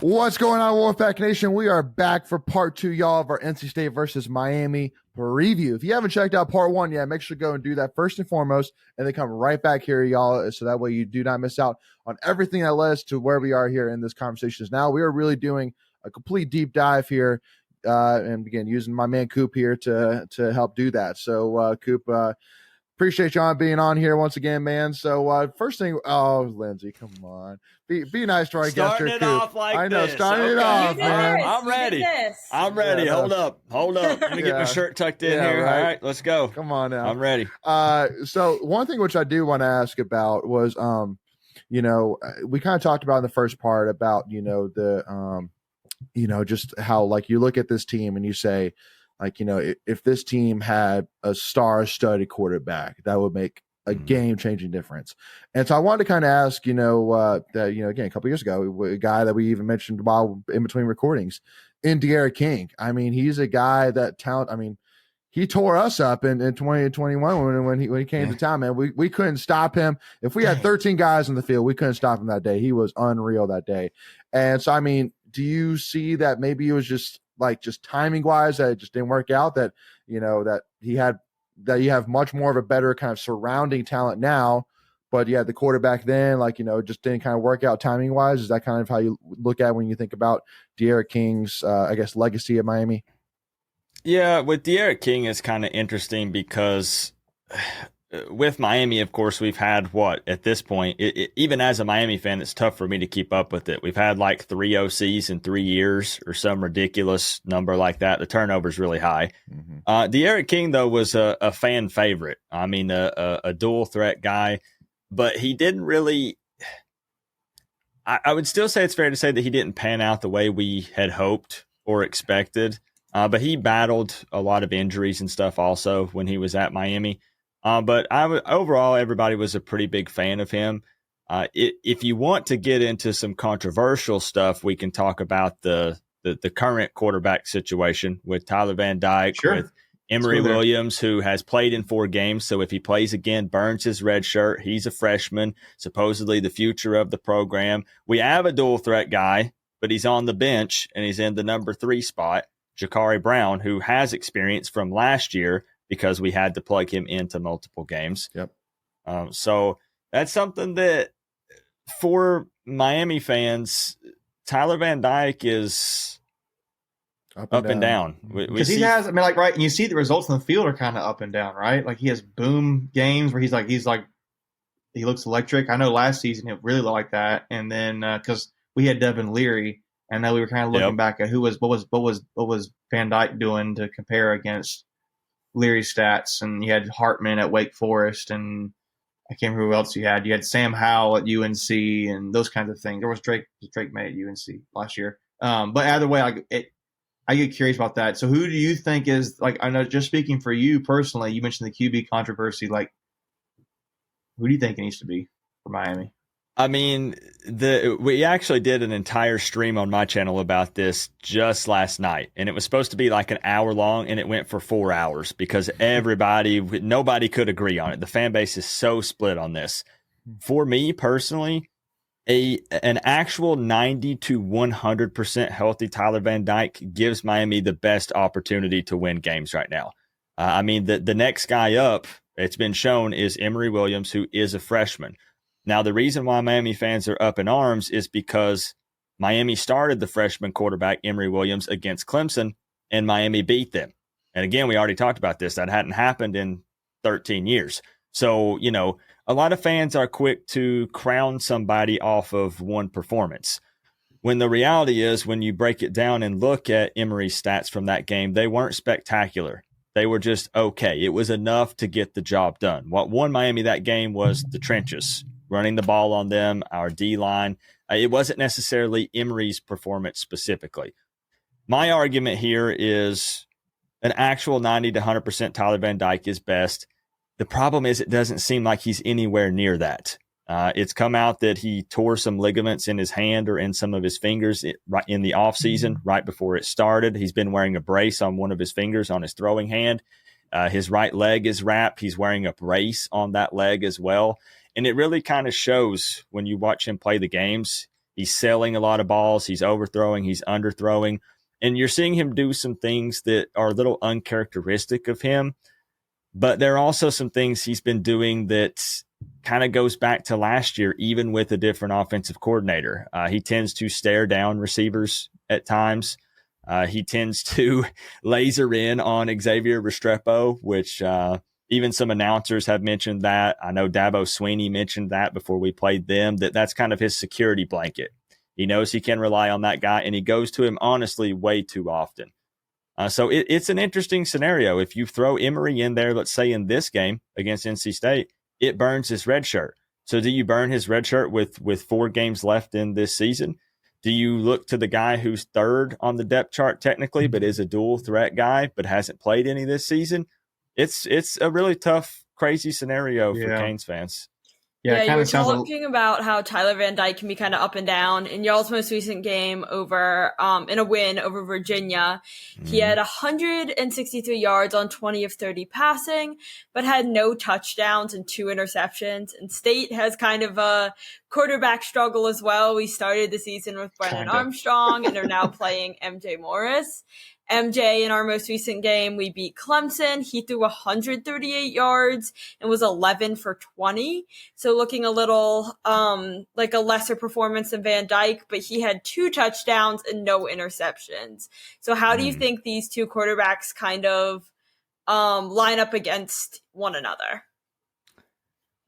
What's going on, Wolfpack Nation? We are back for part 2, y'all, of our NC State versus Miami preview. If you haven't checked out part 1 yet, make sure to go and do that first and foremost, and then come right back here, y'all, so that way you do not miss out on everything that led us to where we are here in this conversation. Now we are really doing a complete deep dive here, and again, using my man Coop here to help do that. So, Coop, appreciate y'all being on here once again, man. So first thing, Lindsay, come on, be nice to our guest here, Starting it off like I know, this. starting it off, man. I'm ready. I'm ready. Yeah, Hold up. Let me get my shirt tucked in here. Right. All right, let's go. Come on now. I'm ready. So one thing which I do want to ask about was, we kind of talked about in the first part about, just how, like, you look at this team and you say, like, if this team had a star-studded quarterback, that would make a game-changing difference. And so I wanted to kind of ask, that, again, a couple years ago, a guy that we even mentioned while in between recordings, in De'Ara King. I mean, he's a guy that he tore us up in 2021 when he came to town, man. We couldn't stop him. If we had 13 guys in the field, we couldn't stop him that day. He was unreal that day. And so, I mean, do you see that maybe it was just timing wise that it just didn't work out, that you have much more of a better kind of surrounding talent now, but yeah, the quarterback then, just didn't kind of work out timing wise? Is that kind of how you look at when you think about De'Ara King's legacy at Miami? Yeah, with De'Ara King, it's kind of interesting because with Miami, of course, we've had at this point, even as a Miami fan, it's tough for me to keep up with it. We've had like 3 OCs in 3 years or some ridiculous number like that. The turnover is really high. De'Ara King, though, was a fan favorite. I mean, a dual threat guy, but he didn't really. I would still say it's fair to say that he didn't pan out the way we had hoped or expected. But he battled a lot of injuries and stuff also when he was at Miami. But overall, everybody was a pretty big fan of him. If you want to get into some controversial stuff, we can talk about the current quarterback situation with Tyler Van Dyke, with Emory Williams, who has played in 4 games. So if he plays again, burns his red shirt. He's a freshman, supposedly the future of the program. We have a dual threat guy, but he's on the bench and he's in the number 3 spot, Jakari Brown, who has experience from last year because we had to plug him into multiple games. Yep. So that's something that for Miami fans, Tyler Van Dyke is up and down. Because he has, right, and you see the results in the field are kind of up and down, right? Like, he has boom games where he looks electric. I know last season he really looked like that, and then because we had Devin Leary, and now we were kind of looking back at what was Van Dyke doing to compare against Leary's stats, and you had Hartman at Wake Forest, and I can't remember who else you had. You had Sam Howell at UNC, and those kinds of things. There was Drake May at UNC last year. But either way, I get curious about that. So who do you think is, I know, just speaking for you personally, you mentioned the QB controversy. Who do you think it needs to be for Miami? I mean, we actually did an entire stream on my channel about this just last night, and it was supposed to be like an hour long, and it went for 4 hours because nobody could agree on it. The fan base is so split on this. For me personally, an actual 90 to 100% healthy Tyler Van Dyke gives Miami the best opportunity to win games right now. I mean, the next guy up, it's been shown, is Emory Williams, who is a freshman. Now, the reason why Miami fans are up in arms is because Miami started the freshman quarterback, Emory Williams, against Clemson, and Miami beat them. And again, we already talked about this. That hadn't happened in 13 years. So, a lot of fans are quick to crown somebody off of one performance, when the reality is, when you break it down and look at Emory's stats from that game, they weren't spectacular. They were just okay. It was enough to get the job done. What won Miami that game was the trenches, running the ball on them, our D-line. It wasn't necessarily Emory's performance specifically. My argument here is an actual 90 to 100% Tyler Van Dyke is best. The problem is it doesn't seem like he's anywhere near that. It's come out that he tore some ligaments in his hand or in some of his fingers in the offseason, right before it started. He's been wearing a brace on one of his fingers on his throwing hand. His right leg is wrapped. He's wearing a brace on that leg as well. And it really kind of shows when you watch him play the games. He's selling a lot of balls. He's overthrowing. He's underthrowing. And you're seeing him do some things that are a little uncharacteristic of him. But there are also some things he's been doing that kind of goes back to last year, even with a different offensive coordinator. He tends to stare down receivers at times. He tends to laser in on Xavier Restrepo, which even some announcers have mentioned that. I know Dabo Sweeney mentioned that before we played them, that's kind of his security blanket. He knows he can rely on that guy, and he goes to him, honestly, way too often. So it's an interesting scenario. If you throw Emory in there, let's say in this game against NC State, it burns his red shirt. So do you burn his red shirt with 4 games left in this season? Do you look to the guy who's third on the depth chart technically, but is a dual threat guy, but hasn't played any this season? It's a really tough, crazy scenario for Canes fans. Yeah, you were talking about how Tyler Van Dyke can be kind of up and down. In y'all's most recent game over, in a win over Virginia, he had 163 yards on 20 of 30 passing, but had no touchdowns and 2 interceptions. And State has kind of a quarterback struggle as well. We started the season with Brennan Armstrong and are now playing MJ Morris. MJ, in our most recent game, we beat Clemson. He threw 138 yards and was 11 for 20. So looking a little like a lesser performance than Van Dyke, but he had 2 touchdowns and no interceptions. So how do you think these 2 quarterbacks kind of line up against one another?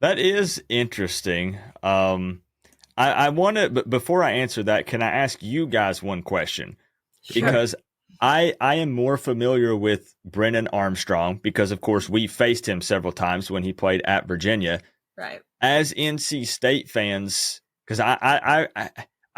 That is interesting. I want to, but before I answer that, can I ask you guys one question? Sure. Because I am more familiar with Brennan Armstrong because, of course, we faced him several times when he played at Virginia. Right. As NC State fans, because I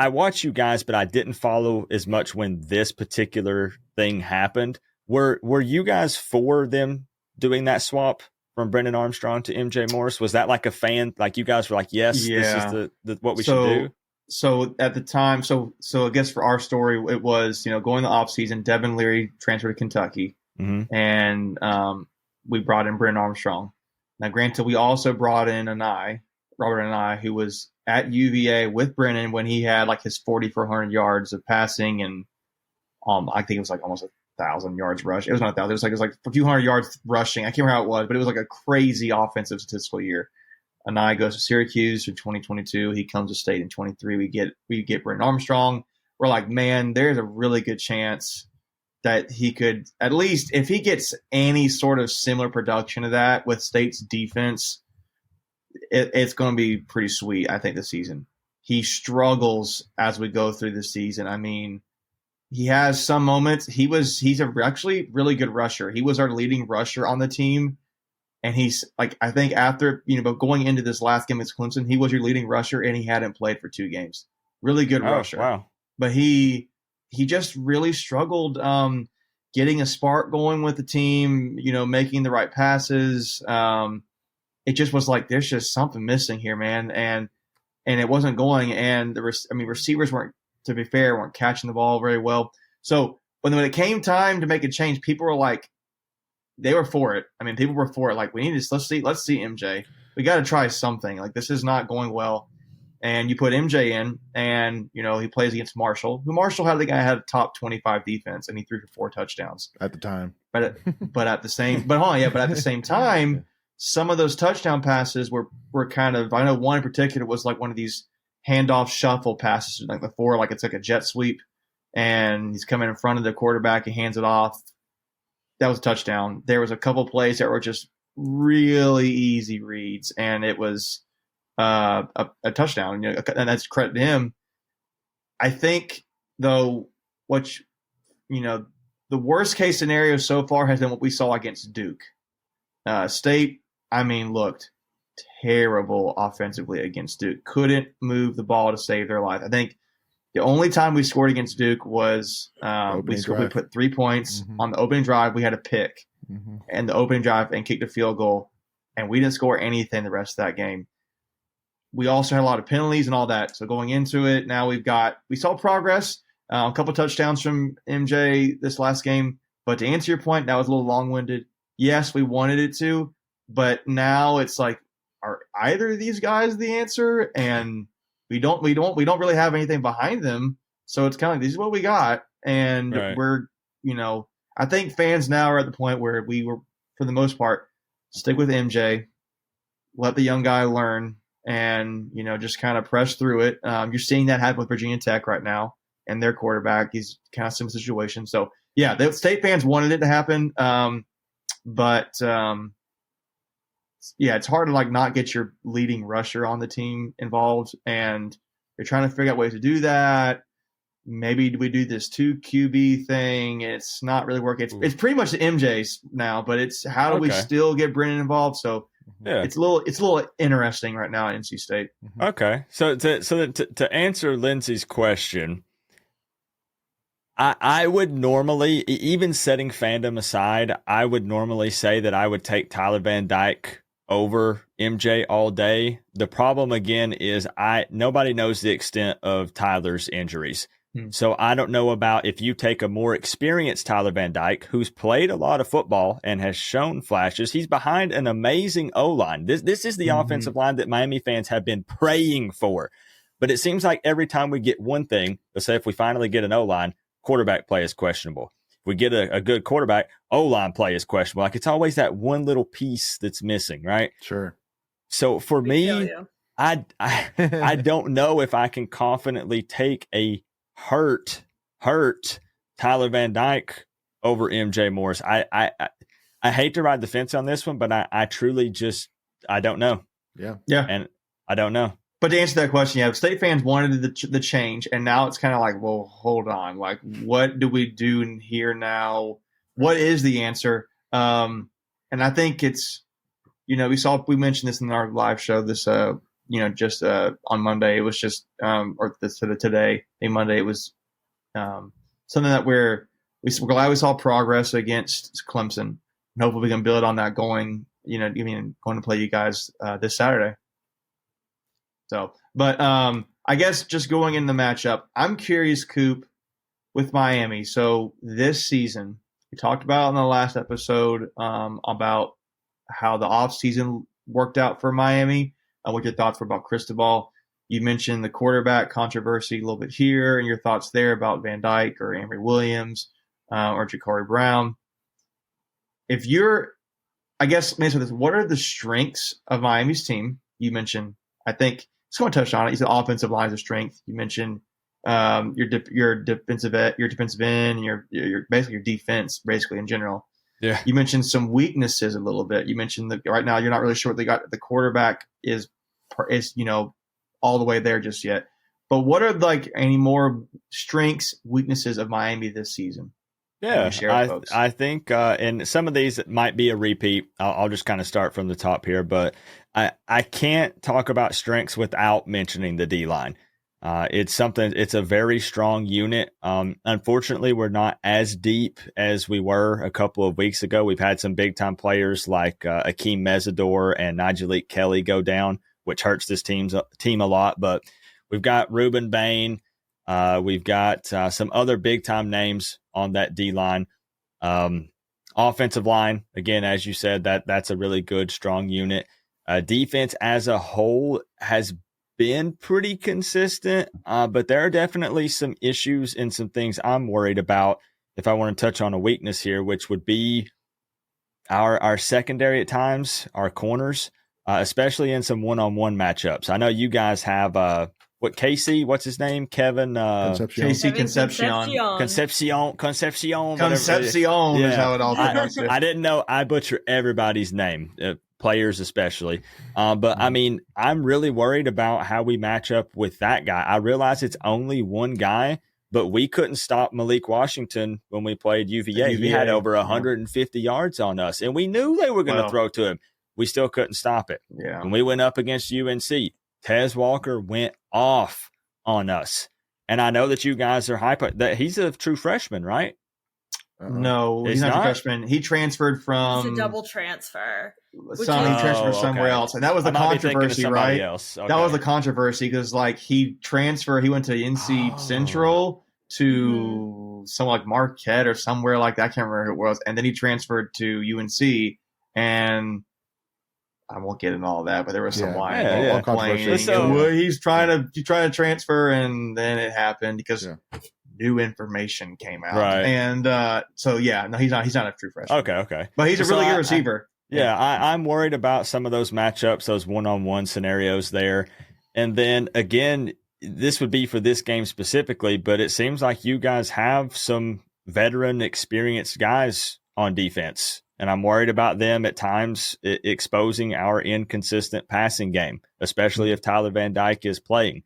watch you guys, but I didn't follow as much when this particular thing happened. Were you guys for them doing that swap from Brennan Armstrong to MJ Morris? Was that like a fan? Like you guys were like, yes, this is the what we should do? So at the time, so I guess for our story, it was, going the off season, Devin Leary transferred to Kentucky, and we brought in Brennan Armstrong. Now, granted, we also brought in Robert Anai, who was at UVA with Brennan when he had like his 4,400 yards of passing, and I think it was like almost 1,000 yards rush. It was not 1,000. It was like a few hundred yards rushing. I can't remember how it was, but it was like a crazy offensive statistical year. Anai goes to Syracuse in 2022. He comes to State in 23. We get Brennan Armstrong. We're like, man, there's a really good chance that he could, at least if he gets any sort of similar production to that with State's defense, it's going to be pretty sweet, I think, this season. He struggles as we go through the season. I mean, he has some moments. He's actually really good rusher. He was our leading rusher on the team. And he's like, I think after, but going into this last game against Clemson, he was your leading rusher and he hadn't played for 2 games. Really good rusher. Wow. But he just really struggled getting a spark going with the team, making the right passes. It just was like, there's just something missing here, man. And it wasn't going. And receivers weren't catching the ball very well. So when it came time to make a change, people were like, they were for it. I mean, people were for it. Like, we need to let's see MJ. We got to try something. Like, this is not going well. And you put MJ in, and he plays against Marshall. Marshall had a top 25 defense, and he threw for 4 touchdowns at the time. But at the same time, some of those touchdown passes were kind of. I know one in particular was like one of these handoff shuffle passes, like before, like it's like a jet sweep, and he's coming in front of the quarterback and hands it off. That was a touchdown. There was a couple plays that were just really easy reads, and it was a touchdown. And that's credit to him. I think, though, the worst case scenario so far has been what we saw against Duke. State, looked terrible offensively against Duke. Couldn't move the ball to save their life. I think the only time we scored against Duke was we put 3 points on the opening drive. We had a pick and the opening drive and kicked a field goal, and we didn't score anything the rest of that game. We also had a lot of penalties and all that. So going into it, now we saw progress, a couple touchdowns from MJ this last game. But to answer your point, that was a little long-winded. Yes, we wanted it to, but now it's like, are either of these guys the answer? And we don't really have anything behind them. So it's kind of like, this is what we got. And Right. we're, I think fans now are at the point where we were, for the most part, stick with MJ, let the young guy learn, and, just kind of press through it. You're seeing that happen with Virginia Tech right now and their quarterback. He's kind of similar situation. So, yeah, the state fans wanted it to happen. But it's hard to not get your leading rusher on the team involved, and you're trying to figure out ways to do that. Maybe we do this 2 QB thing. It's not really working. It's pretty much the MJ's now, but it's how do we still get Brennan involved? So it's a little interesting right now at NC State. Okay, so to answer Lindsay's question, I would normally, even setting fandom aside, I would normally say that I would take Tyler Van Dyke over MJ all day. The problem again is nobody knows the extent of Tyler's injuries. So I don't know about if you take a more experienced Tyler Van Dyke, who's played a lot of football and has shown flashes. He's behind an amazing O-line. This is the offensive line that Miami fans have been praying for. But it seems like every time we get one thing, let's say if we finally get an O-line, quarterback play is questionable. If we get a good quarterback, O-line play is questionable. Like, it's always that one little piece that's missing, right? Sure. So for me, I don't know if I can confidently take a hurt Tyler Van Dyke over MJ Morris. I hate to ride the fence on this one, but I truly just I don't know. Yeah. And I don't know. But to answer that question, State fans wanted the change, and now it's kind of like, well, hold on. Like, what do we do in here now? What is the answer? And I think it's, we mentioned this in our live show this, just on Monday. It was just, today, Monday, it was something that we're glad we saw progress against Clemson. And hopefully we can build on that going to play you guys this Saturday. So, but I guess just going in the matchup, I'm curious, Coop, with Miami. So this season, we talked about in the last episode about how the offseason worked out for Miami. What your thoughts were about Cristobal. You mentioned the quarterback controversy a little bit here, and your thoughts there about Van Dyke or Emory Williams or Ja'Cory Brown. If you're, I guess, what are the strengths of Miami's team? You mentioned, I think, just going to touch on it. You said offensive lines of strength. You mentioned your defensive end, and your basically your defense, basically in general. Yeah. You mentioned some weaknesses a little bit. You mentioned that right now you're not really sure what they got. The quarterback is all the way there just yet. But what are any more strengths, weaknesses of Miami this season? Yeah, I think, and some of these might be a repeat. I'll just kind of start from the top here, but I can't talk about strengths without mentioning the D-line. It's a very strong unit. Unfortunately, we're not as deep as we were a couple of weeks ago. We've had some big time players like Akeem Mesidor and Nigelique Kelly go down, which hurts this team a lot. But we've got Ruben Bain. We've got some other big time names on that D-line. Offensive line, again, as you said, that's a really good, strong unit. Defense as a whole has been pretty consistent, but there are definitely some issues and some things I'm worried about if I want to touch on a weakness here, which would be our secondary at times, our corners, especially in some one-on-one matchups. I know you guys have Casey, what's his name? Kevin Concepcion. Casey Concepcion is how it all pronounced. I didn't know. I butcher everybody's name, players especially. But I mean, I'm really worried about how we match up with that guy. I realize it's only one guy, but we couldn't stop Malik Washington when we played UVA. He had over 150 yards on us, and we knew they were going to throw to him. We still couldn't stop it. Yeah. When we went up against UNC, Tez Walker went off on us. And I know that you guys are hype. That he's a true freshman, right? No, he's not a freshman. He transferred from. It's a double transfer. He transferred somewhere else, and that was the controversy, right? Okay. That was the controversy because he went to NC Central to somewhere like Marquette or somewhere like that. I can't remember who it was, and then he transferred to UNC, and I won't get into all that, but there was some Yeah. lying. Yeah, He yeah. was playing. So- He's trying to transfer, and then it happened because new information came out. Right. And so no, he's not a true freshman. Okay. But he's a really good receiver. I'm worried about some of those matchups, those one-on-one scenarios there. And then again, this would be for this game specifically, but it seems like you guys have some veteran, experienced guys on defense. And I'm worried about them at times exposing our inconsistent passing game, especially if Tyler Van Dyke is playing.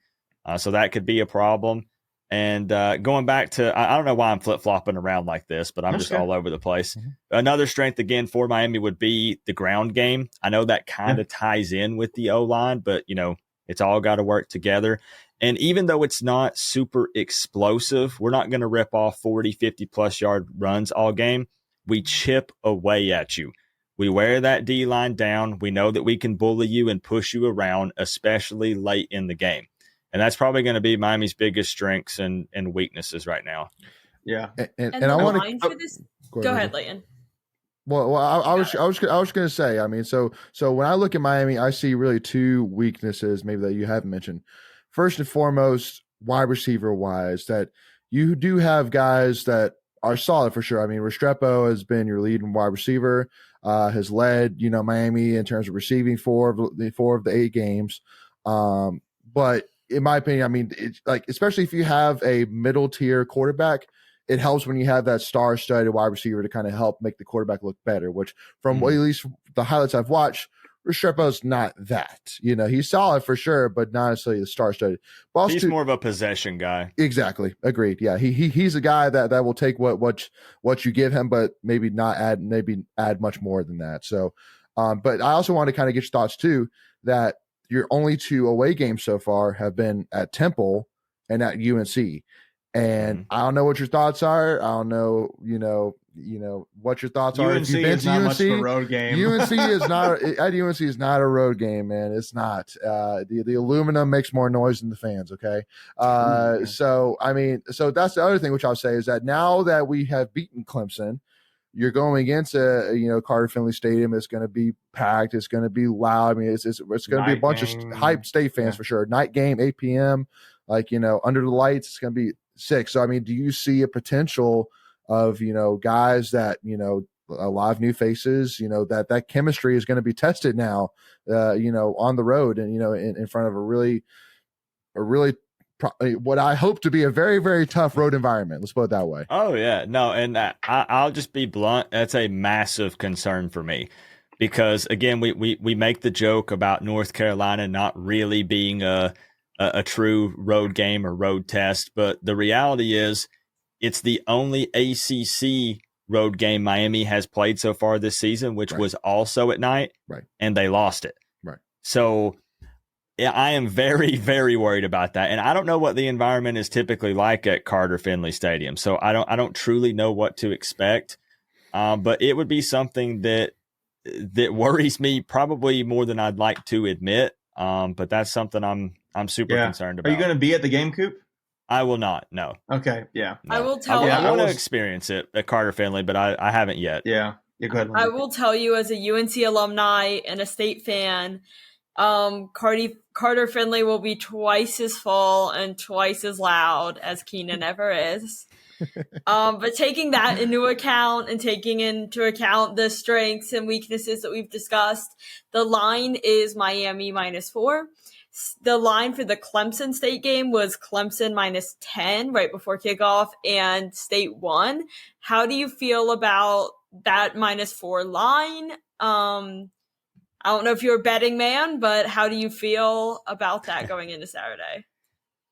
So that could be a problem. And going back to, I don't know why I'm flip-flopping around like this, but I'm just all over the place. Mm-hmm. Another strength, again, for Miami would be the ground game. I know that kind of ties in with the O-line, but, it's all got to work together. And even though it's not super explosive, we're not going to rip off 40, 50-plus yard runs all game. We chip away at you. We wear that D-line down. We know that we can bully you and push you around, especially late in the game. And that's probably going to be Miami's biggest strengths and weaknesses right now. Yeah. And I want to go ahead, Leighton. Well, I was going to say, I mean, so when I look at Miami, I see really two weaknesses maybe that you haven't mentioned. First and foremost, wide receiver wise, that you do have guys that are solid for sure. I mean, Restrepo has been your leading wide receiver, has led, Miami in terms of receiving four of the 8 games. But in my opinion, I mean, it's like, especially if you have a middle tier quarterback, it helps when you have that star-studded wide receiver to kind of help make the quarterback look better, which from at least the highlights I've watched, Restrepo's not that. He's solid for sure, but not necessarily the star-studded. He's more of a possession guy. Exactly. Agreed. Yeah. He's a guy that will take what you give him, but maybe add much more than that. So, but I also want to kind of get your thoughts too, that your only 2 away games so far have been at Temple and at UNC. And I don't know what your thoughts are. I don't know, what your thoughts are. If you've been to UNC, much of a road game. UNC is not at UNC is not a road game, man. It's not. The aluminum makes more noise than the fans. Okay. So that's the other thing which I'll say is that now that we have beaten Clemson, you're going against Carter Finley Stadium. It's going to be packed. It's going to be loud. I mean, it's going to be a bunch of hyped state fans for sure. Night game, 8 p.m. Under the lights. It's going to be sick. So, I mean, do you see a potential of, guys that, a lot of new faces, that chemistry is going to be tested now, on the road and, in front of a really what I hope to be a very, very tough road environment. Let's put it that way. Oh, yeah. No, and I'll just be blunt. That's a massive concern for me because, again, we make the joke about North Carolina not really being a true road game or road test. But the reality is it's the only ACC road game Miami has played so far this season, which was also at night, and they lost it. Right. So yeah, I am very, very worried about that. And I don't know what the environment is typically like at Carter Finley Stadium. So I don't truly know what to expect. But it would be something that worries me probably more than I'd like to admit. But that's something I'm super concerned about. Are you going to be at the game, Coop? I will not. No. Okay. Yeah. No. I will tell you. I want to experience it at Carter Finley, but I haven't yet. Yeah. Go ahead. I will tell you as a UNC alumni and a state fan, Carter Finley will be twice as full and twice as loud as Keenan ever is. But taking that into account and taking into account the strengths and weaknesses that we've discussed, the line is Miami -4. The line for the Clemson State game was Clemson -10 right before kickoff, and State won. How do you feel about that -4 line? I don't know if you're a betting man, but how do you feel about that going into Saturday?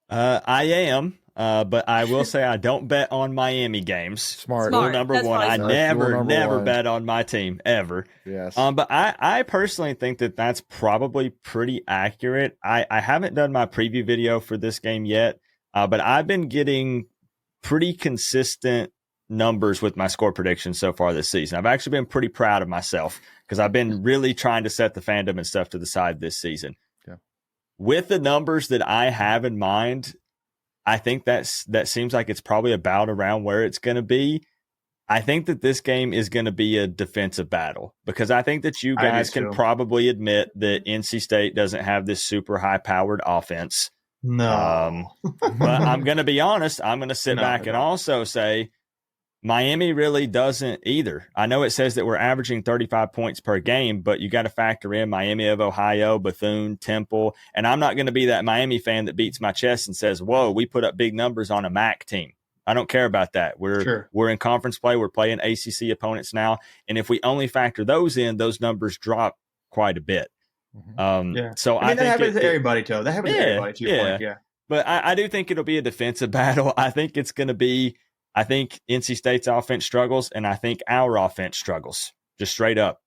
I am, but I will say I don't bet on Miami games. Smart. Rule number one. I never bet on my team ever. Yes. But I personally think that that's probably pretty accurate. I haven't done my preview video for this game yet, but I've been getting pretty consistent numbers with my score predictions so far this season. I've actually been pretty proud of myself because I've been really trying to set the fandom and stuff to the side this season. Yeah. With the numbers that I have in mind, I think that seems like it's probably about around where it's going to be. I think that this game is going to be a defensive battle because I think that you guys can probably admit that NC State doesn't have this super high-powered offense. No. But I'm going to be honest. I'm going to sit back and also say Miami really doesn't either. I know it says that we're averaging 35 points per game, but you got to factor in Miami of Ohio, Bethune, Temple. And I'm not going to be that Miami fan that beats my chest and says, whoa, we put up big numbers on a MAC team. I don't care about that. We're in conference play. We're playing ACC opponents now. And if we only factor those in, those numbers drop quite a bit. So I think that happens to everybody, too. That happens to everybody, to your point, yeah. But I do think it'll be a defensive battle. I think it's going to be – I think NC State's offense struggles, and I think our offense struggles, just straight up.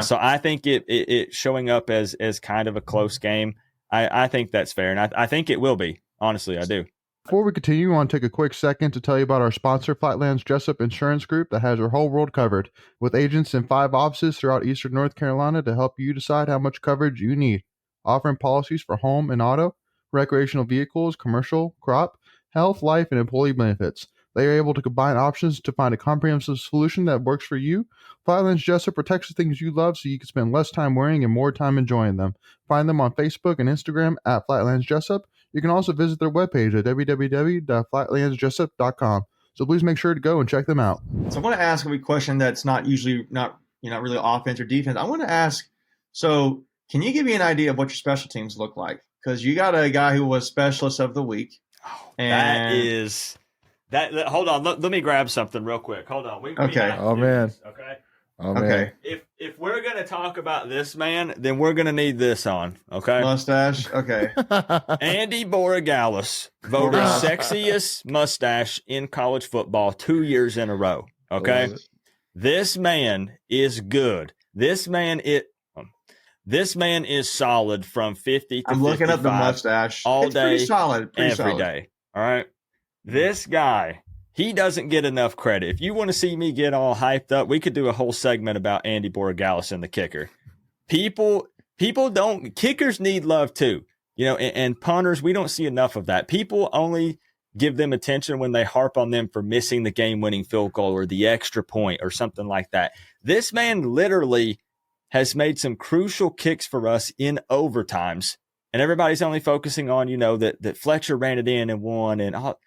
So I think it showing up as kind of a close game, I think that's fair. And I think it will be. Honestly, I do. Before we continue, I want to take a quick second to tell you about our sponsor, Flatlands Jessup Insurance Group, that has your whole world covered, with agents in 5 offices throughout Eastern North Carolina to help you decide how much coverage you need. Offering policies for home and auto, recreational vehicles, commercial, crop, health, life, and employee benefits. They are able to combine options to find a comprehensive solution that works for you. Flatlands Jessup protects the things you love so you can spend less time worrying and more time enjoying them. Find them on Facebook and Instagram at Flatlands Jessup. You can also visit their webpage at www.flatlandsjessup.com. So please make sure to go and check them out. So I want to ask a question that's not really offense or defense. I want to ask, so can you give me an idea of what your special teams look like? Because you got a guy who was specialist of the week. Hold on, let me grab something real quick. Hold on. Okay. Okay. If we're gonna talk about this man, then we're gonna need this on. Okay. Mustache. Okay. Andy Borregales voted sexiest mustache in college football 2 years in a row. Okay. This man is good. This man is solid from 50 to 55. I'm looking up the mustache. All it's day, pretty solid. every day. All right. This guy, he doesn't get enough credit. If you want to see me get all hyped up, we could do a whole segment about Andy Borregales and the kicker. People don't. Kickers need love too, and punters. We don't see enough of that. People only give them attention when they harp on them for missing the game-winning field goal or the extra point or something like that. This man literally has made some crucial kicks for us in overtimes, and everybody's only focusing on that Fletcher ran it in and won and all.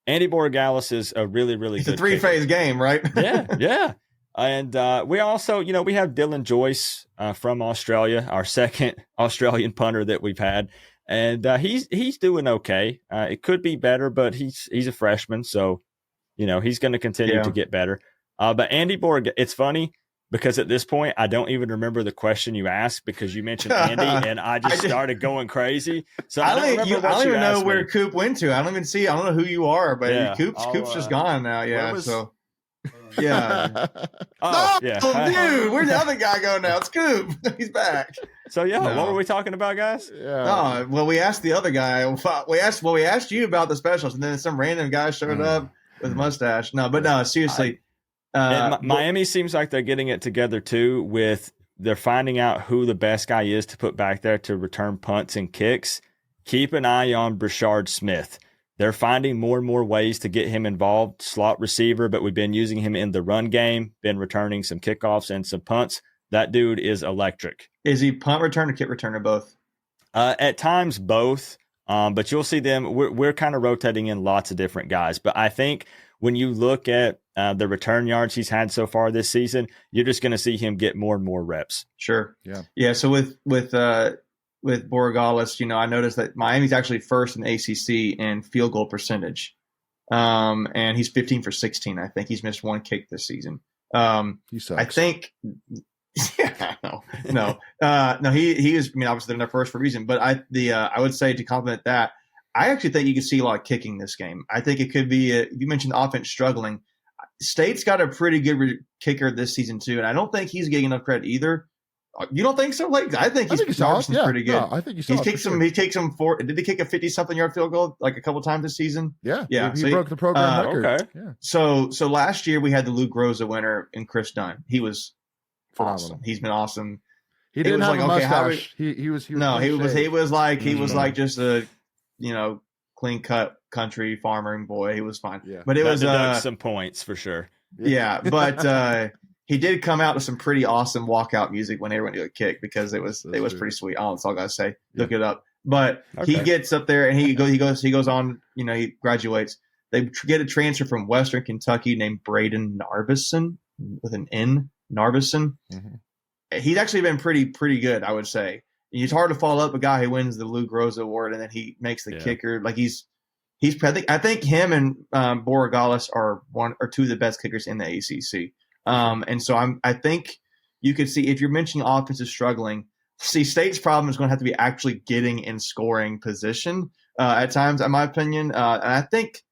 Andy Borregales is a really, really good It's a 3-phase game, right? Yeah. And we also, we have Dylan Joyce from Australia, our second Australian punter that we've had. And he's doing okay. It could be better, but he's a freshman. So, he's going to continue to get better. But Andy Borregales, it's funny because at this point, I don't even remember the question you asked because you mentioned Andy and I just started going crazy. So I don't even know where Coop went to. I don't know who you are, but Coop's just gone now. Yeah. Yeah. Dude, where's the other guy going now? It's Coop. He's back. So what were we talking about, guys? Yeah. Well, we asked the other guy. We asked you about the specials, and then some random guy showed up with a mustache. No, seriously. Miami seems like they're getting it together too. They're finding out who the best guy is to put back there to return punts and kicks. Keep an eye on Brashard Smith. They're finding more and more ways to get him involved. Slot receiver, but we've been using him in the run game. Been returning some kickoffs and some punts. That dude is electric. Is he punt return or kick return or both? At times both. But you'll see them. We're kind of rotating in lots of different guys. But I think when you look at the return yards he's had so far this season, you're just going to see him get more and more reps. Sure. Yeah. So with Borregales, I noticed that Miami's actually first in the ACC in field goal percentage, and he's 15 for 16. I think he's missed one kick this season. He sucks. I think. Yeah. No. He is. I mean, obviously they're in their first for a reason, but I would say to complement that, I actually think you could see a lot of kicking this game. I think it could be. You mentioned the offense struggling. State's got a pretty good kicker this season too, and I don't think he's getting enough credit either. You don't think so? Like I think he's pretty good. No, I think he takes some. He takes some for. Did he kick a 50-something yard field goal like a couple times this season? Yeah. He broke the program record. Okay. Yeah. So last year we had the Luke Rosa winner and Chris Dunn. He was awesome. He's been awesome. He didn't have a mustache. He was like just a clean cut country farming boy. He was fine. Yeah. But it was some points for sure. Yeah, but he did come out with some pretty awesome walkout music when everyone did a kick because it was pretty sweet. That's all I gotta say. Look it up. But he gets up there and he goes on. He graduates. They get a transfer from Western Kentucky named Braden Narbison with an N. Narbison. Mm-hmm. He's actually been pretty good, I would say. It's hard to follow up a guy who wins the Lou Groza Award and then he makes the kicker. Like I think him and Borregales are one or two of the best kickers in the ACC. And so I think you could see if you're mentioning offenses struggling. See, State's problem is going to have to be actually getting in scoring position at times, in my opinion. And I think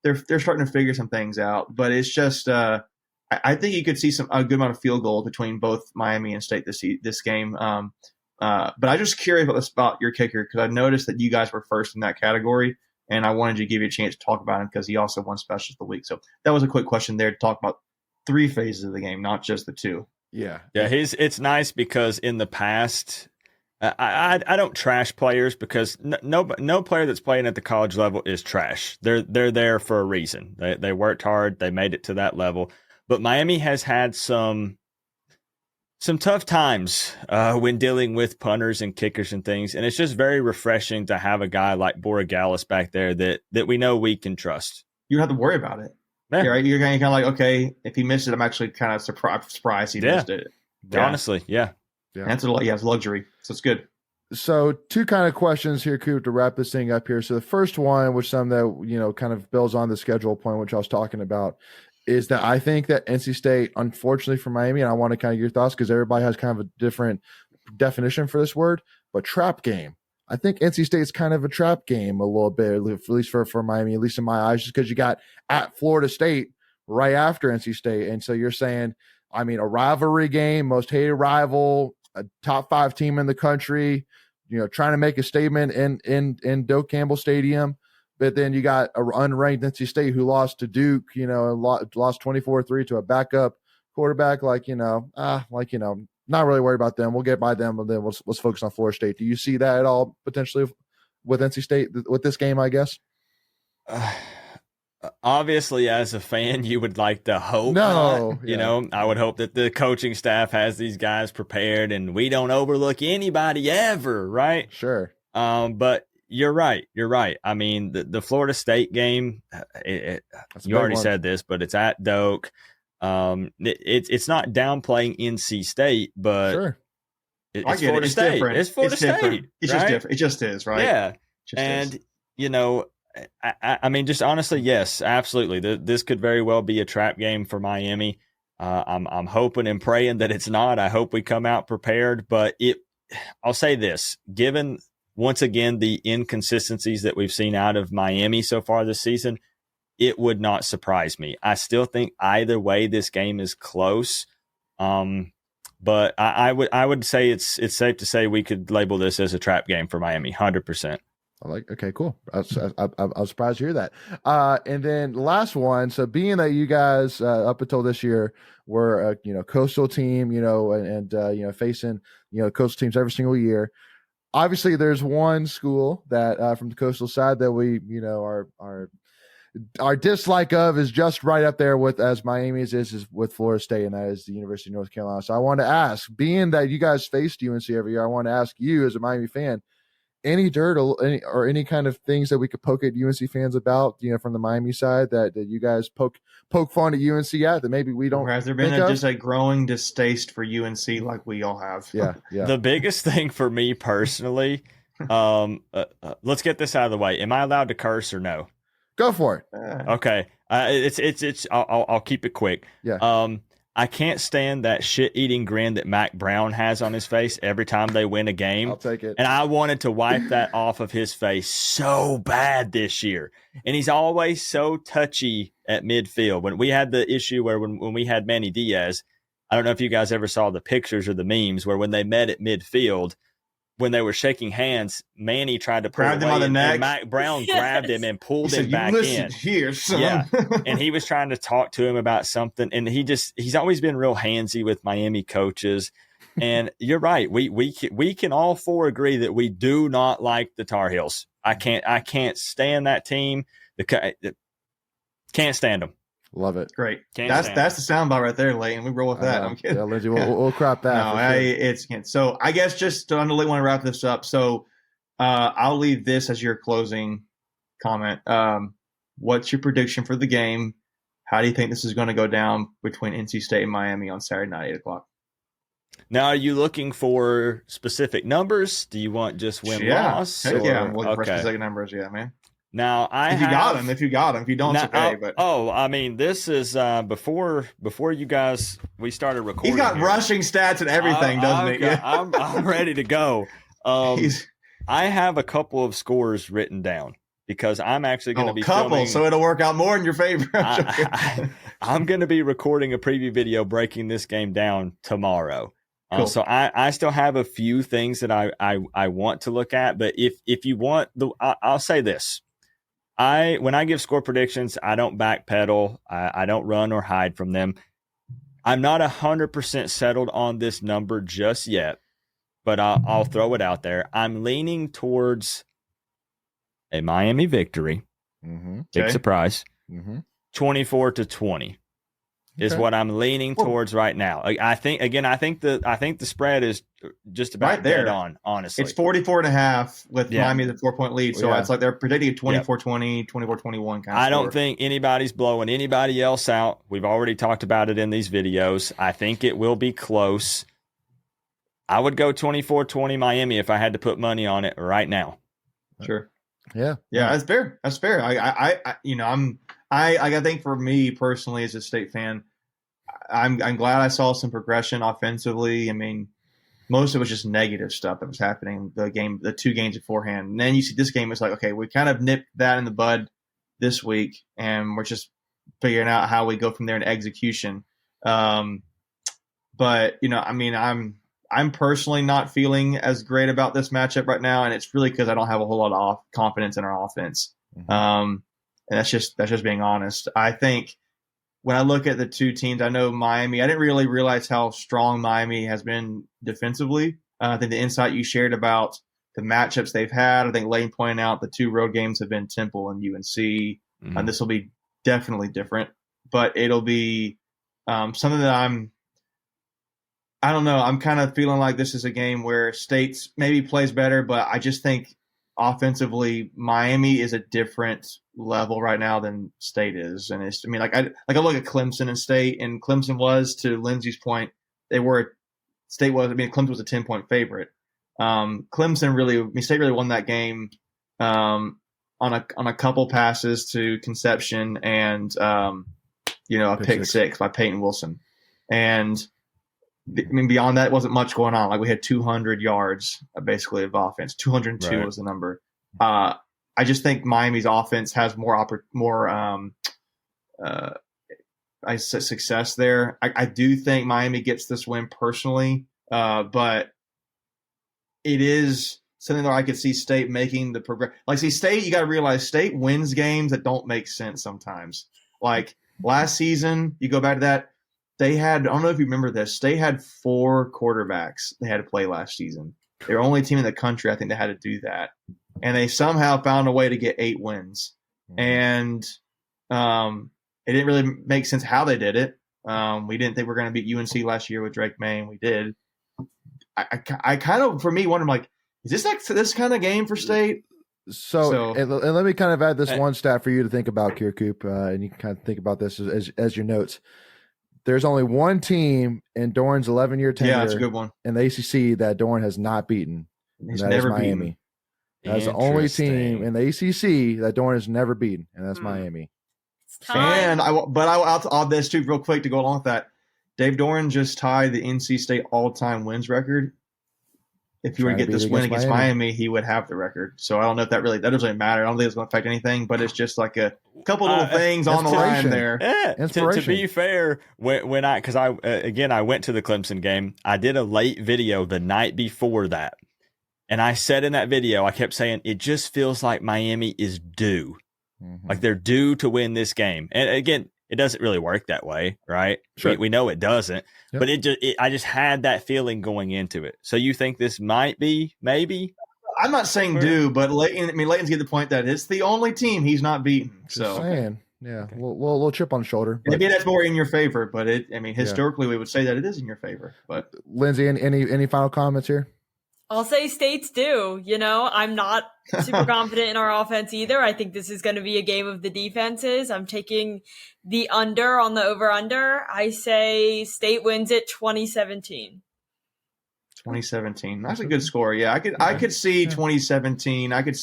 they're starting to figure some things out. But it's just I think you could see a good amount of field goals between both Miami and State this game. But I'm just curious about your kicker because I noticed that you guys were first in that category, and I wanted to give you a chance to talk about him because he also won Specials of the Week. So that was a quick question there to talk about 3 phases of the game, not just the 2. Yeah. It's nice because in the past, I don't trash players because no player that's playing at the college level is trash. They're there for a reason. They worked hard. They made it to that level. But Miami has had some tough times when dealing with punters and kickers and things, and it's just very refreshing to have a guy like Borregales back there that we know we can trust. You don't have to worry about it. Yeah. Right? You're kind of like, okay, if he missed it, I'm actually kind of surprised he missed it. Yeah. Honestly, yeah. That's it's luxury, so it's good. So 2 kind of questions here, Coop, to wrap this thing up here. So the first one, which some that kind of builds on the schedule point, which I was talking about, is that I think that NC State, unfortunately for Miami, and I want to kind of get your thoughts because everybody has kind of a different definition for this word, but trap game. I think NC State's kind of a trap game a little bit, at least for Miami, at least in my eyes, just because you got at Florida State right after NC State. And so you're saying, a rivalry game, most hated rival, a top 5 team in the country, trying to make a statement in Doak Campbell Stadium. But then you got an unranked NC State who lost to Duke, lost 24-3 to a backup quarterback. Not really worried about them. We'll get by them, and then let's focus on Florida State. Do you see that at all potentially with NC State with this game, I guess? Obviously, as a fan, you would like to hope. No, I would hope that the coaching staff has these guys prepared and we don't overlook anybody ever, right? Sure. But you're right. I mean, the Florida State game, you already said this, but it's at Doak. It's not downplaying NC State, but sure. It's Florida State. Different. It's Florida State. Different. It's just different. It just is, right? Yeah. I mean, just honestly, yes, absolutely. This could very well be a trap game for Miami. I'm hoping and praying that it's not. I hope we come out prepared, but I'll say this, given once again the inconsistencies that we've seen out of Miami so far this season, it would not surprise me. I still think either way this game is close. But I would say it's safe to say we could label this as a trap game for Miami, 100%. Okay, cool. I was surprised to hear that. And then last one. So being that you guys up until this year were a coastal team, and facing coastal teams every single year. Obviously, there's one school that from the coastal side that we our dislike of is just right up there with as Miami's is with Florida State, and that is the University of North Carolina. So I want to ask, being that you guys faced UNC every year, I want to ask you as a Miami fan, any dirt or any kind of things that we could poke at UNC fans about, from the Miami side that you guys poke fun at UNC at that maybe we don't. Or has there been just a growing distaste for UNC like we all have? Yeah. The biggest thing for me personally, let's get this out of the way. Am I allowed to curse or no? Go for it. Okay. I'll keep it quick. Yeah. I can't stand that shit-eating grin that Mac Brown has on his face every time they win a game. I'll take it. And I wanted to wipe that off of his face so bad this year. And he's always so touchy at midfield. When we had the issue where when we had Manny Diaz, I don't know if you guys ever saw the pictures or the memes where when they met at midfield, when they were shaking hands, Manny tried to pull him on the neck. And Mac Brown grabbed him and pulled him back in. Here, son. Yeah, and he was trying to talk to him about something, and he's always been real handsy with Miami coaches. And you're right, we can all 4 agree that we do not like the Tar Heels. I can't stand that team. Can't stand them. Love it. Great. Can't That's stand the soundbite right there, Leighton. We roll with that. I'm kidding. Yeah, Lindsay, we'll crop that. No, for sure. it's so. I guess just to want to wrap this up. So I'll leave this as your closing comment. What's your prediction for the game? How do you think this is going to go down between NC State and Miami on Saturday night, 8:00? Now, are you looking for specific numbers? Do you want just win-loss? Heck yeah, I'm looking for specific numbers. Yeah, man. Now, if you got them. If you don't, it's okay. But I mean, this is before you guys we started recording. He's got rushing stats and everything, doesn't he? Yeah. I'm ready to go. I have a couple of scores written down because I'm actually going to be filming, so it'll work out more in your favor. I'm going to be recording a preview video breaking this game down tomorrow. Cool. So I still have a few things that I want to look at, but if you want I'll say this. When I give score predictions, I don't backpedal. I don't run or hide from them. I'm not 100% settled on this number just yet, but I'll throw it out there. I'm leaning towards a Miami victory. Mm-hmm. Big surprise. Mm-hmm. 24-20 is what I'm leaning towards right now. I think the spread is just about right there. dead on, honestly. It's 44.5 with Miami the 4-point lead. So it's like they're predicting a 24-20, 24-21 kind of I don't think anybody's blowing anybody else out. We've already talked about it in these videos. I think it will be close. I would go 24-20 Miami if I had to put money on it right now. Sure. Yeah. That's fair. That's fair. I think for me personally as a State fan, I'm glad I saw some progression offensively. I mean, most of it was just negative stuff that was happening the 2 games beforehand. And then you see this game, it's like, okay, we kind of nipped that in the bud this week, and we're just figuring out how we go from there in execution. But I mean, I'm personally not feeling as great about this matchup right now, and it's really because I don't have a whole lot of confidence in our offense. Mm-hmm. And that's just being honest. I think when I look at the two teams, I know Miami, I didn't really realize how strong Miami has been defensively. I think the insight you shared about the matchups they've had, I think Lane pointed out the 2 road games have been Temple and UNC. Mm-hmm. This will be definitely different, but it'll be something that I don't know. I'm kind of feeling like this is a game where State's maybe plays better, but I just think offensively, Miami is a different level right now than State is. And I look at Clemson and State, and Clemson was, to Lindsay's point, State was, Clemson was a 10-point favorite. State really won that game on a couple passes to Conception and a pick six by Peyton Wilson. And beyond that, wasn't much going on. Like, we had 200 yards basically of offense. 202 was the number. I just think Miami's offense has more success there. I do think Miami gets this win personally, but it is something that I could see State making the progress. Like, State, you got to realize State wins games that don't make sense sometimes. Like last season, you go back to that. They had, I don't know if you remember this, State had 4 quarterbacks they had to play last season. They were only team in the country, I think, that had to do that. And they somehow found a way to get 8 wins. And it didn't really make sense how they did it. We didn't think we were going to beat UNC last year with Drake May, and we did. I kind of, for me, wonder, like, is this like this kind of game for State? So and let me kind of add this one stat for you to think about here, Coop, and you can kind of think about this as your notes. There's only one team in Doran's 11-year tenure that's a good one. in the ACC that Doran has not beaten. He's never Miami. Beaten. That's the only team in the ACC that Doran has never beaten, and that's Miami. And I'll add this too real quick to go along with that. Dave Doran just tied the NC State all-time wins record. If you were to get this win against Miami, he would have the record. So I don't know if that doesn't really matter. I don't think it's going to affect anything, but it's just like a couple little things on the line there. Yeah. To be fair, when I went to the Clemson game, I did a late video the night before that. And I said in that video, I kept saying, it just feels like Miami is due. Mm-hmm. Like they're due to win this game. And again, it doesn't really work that way, right? Sure. We know it doesn't, but I just had that feeling going into it. So you think this might be, maybe? I'm not saying due, but Layton's getting the point that it's the only team he's not beaten. So Yeah, Okay. we'll chip on the shoulder. But, Maybe that's more in your favor, but historically we would say that it is in your favor. But Lindsay, any final comments here? I'll say State's due. I'm not super confident in our offense either. I think this is going to be a game of the defenses. I'm taking the under on the over-under. I say State wins it 2017. 2017. That's a good score. Yeah, I could see 2017. I could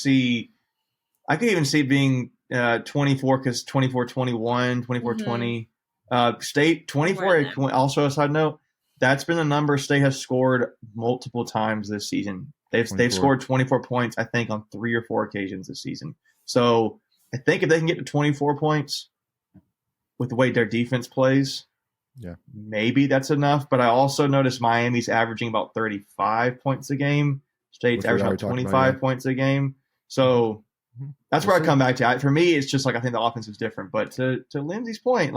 even see it being 24 because 24-21, 24-20. State 24. Also, a side note, that's been the number State has scored multiple times this season. They've scored 24 points, I think, on 3 or 4 occasions this season. So I think if they can get to 24 points with the way their defense plays, maybe that's enough. But I also noticed Miami's averaging about 35 points a game. State's averaging about 25 points a game. So that's where I come back to. For me, it's just like I think the offense is different. But to Lindsay's point,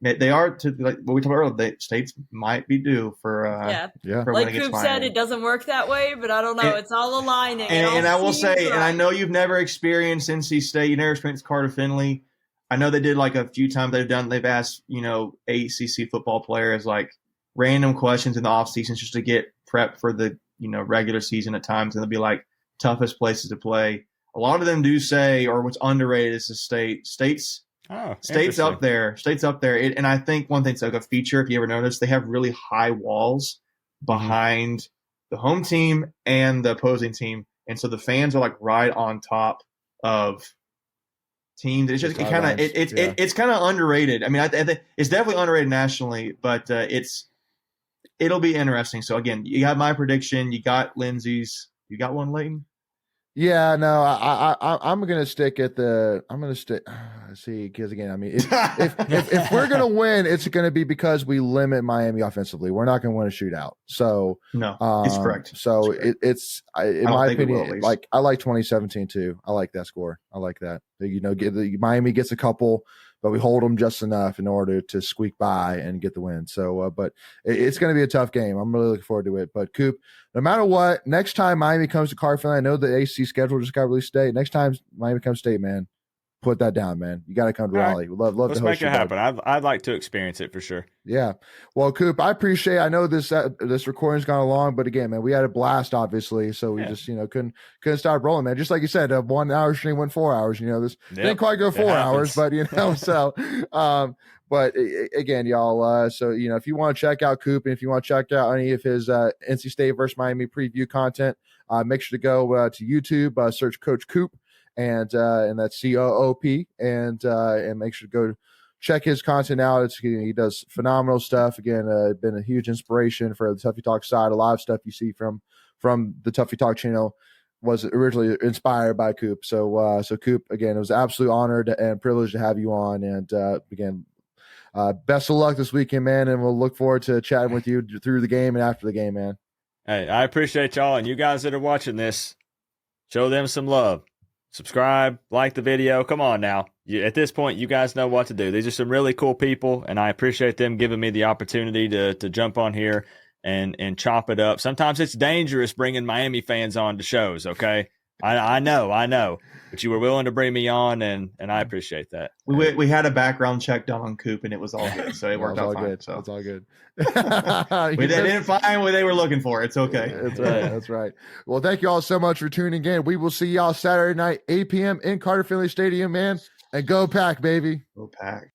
they are what we talked about earlier. States might be due for for like Coop said, it doesn't work that way, but I don't know. It's all aligning. And I will say, and I know you've never experienced NC State, you never experienced Carter Finley. I know they did a few times they've asked ACC football players random questions in the off season just to get prepped for the regular season at times, and they'll be toughest places to play. A lot of them do say, or what's underrated is the State's up there. State's up there. And I think one thing's a feature, if you ever notice, they have really high walls behind the home team and the opposing team. And so the fans are right on top of teams. It's just it's kind of underrated. I mean, I think it's definitely underrated nationally, but it'll be interesting. So again, you got my prediction. You got Lindsay's. You got one, Leighton? Yeah, no, I'm gonna stick at the. I'm gonna stick. See, because again, I mean, if we're gonna win, it's gonna be because we limit Miami offensively. We're not gonna win a shootout. So no, it's correct. So it's in my opinion, I like 2017 too. I like that score. I like that. Miami gets a couple, but we hold them just enough in order to squeak by and get the win. So, but it's going to be a tough game. I'm really looking forward to it. But Coop, no matter what, next time Miami comes to Carter Finley, I know the AC schedule just got released today. Next time Miami comes to State, man, put that down, man. You got to come to Raleigh. We'd love Let's to host make it happen. I'd like to experience it for sure. Yeah. Well, Coop, I appreciate. I know this recording's gone along, but again, man, we had a blast, obviously. So we just couldn't stop rolling, man. Just like you said, 1 hour stream went 4 hours. This didn't quite go 4 hours, but so. But again, y'all. So if you want to check out Coop and if you want to check out any of his NC State versus Miami preview content, make sure to go to YouTube, search Coach Coop, and that's COOP, and make sure to go check his content out. He does phenomenal stuff. Again, been a huge inspiration for the Tuffy Talk side. A lot of stuff you see from the Tuffy Talk channel was originally inspired by Coop. So Coop, again, it was absolutely honored and privileged to have you on. And again, best of luck this weekend, man. And we'll look forward to chatting with you through the game and after the game, man. Hey, I appreciate y'all, and you guys that are watching this, show them some love. Subscribe, like the video. Come on now. At this point, you guys know what to do. These are some really cool people, and I appreciate them giving me the opportunity to jump on here and chop it up. Sometimes it's dangerous bringing Miami fans on to shows, okay? I know. But you were willing to bring me on, and I appreciate that. We had a background check done on Coop, and it was all good, so it worked out fine. So. It's all good. They didn't find what they were looking for. It's okay. That's right. That's right. Well, thank you all so much for tuning in. We will see y'all Saturday night, 8 p.m. in Carter Finley Stadium, man. And go Pack, baby. Go Pack.